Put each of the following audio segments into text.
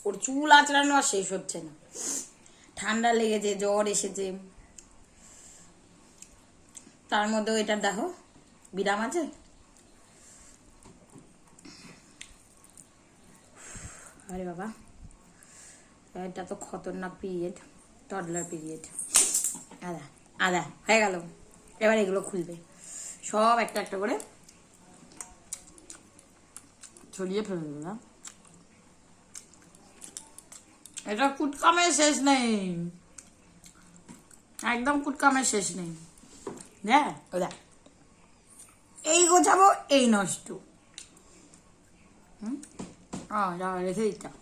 ওর চুল আঁচড়ানো আর শেষ হচ্ছে না। ঠান্ডা লেগেছে, জ্বর এসেছে, তার মধ্যেও এটা দেখো বিরাম আছে। আরে বাবা, এটা তো খতরনাক পিরিয়ড, টডলার পিরিয়ড। আদা আদা হয়ে গেল। এবার এগুলো খুলবে সব একটা একটা করে ছড়িয়ে ফেলে দেবে। না, এটা কুটকামের শেষ নেই, একদম কুটকামের শেষ নেই। দেখ ওদা, এই গোছাবো এই নষ্ট। যা রেখে দিতাম।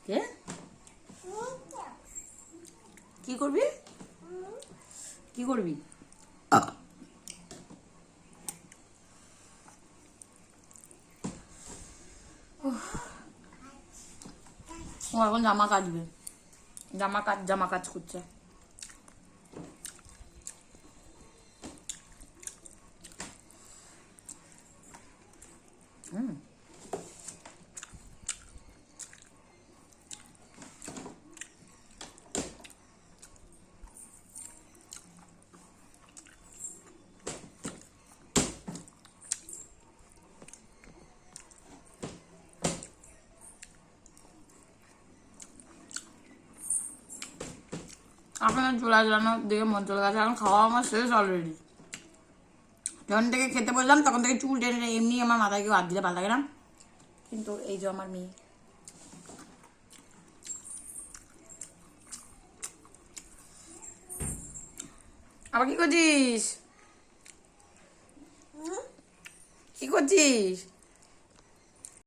কে কি করবি, কি করবি? ও এখন জামা কাচবে, জামা কাজ করছে। আপনার চুলা জ্বালানোর দিকে মন চলে গেছে, এখন খাওয়া আমার শেষ অলরেডি। যখন থেকে খেতে বললাম তখন থেকে চুল টেনে এমনি আমার মাথায় কেউ হাত দিলে ভালো লাগে না, কিন্তু এই যে আমার মেয়ে। আবার কি করছিস, কি করছিস?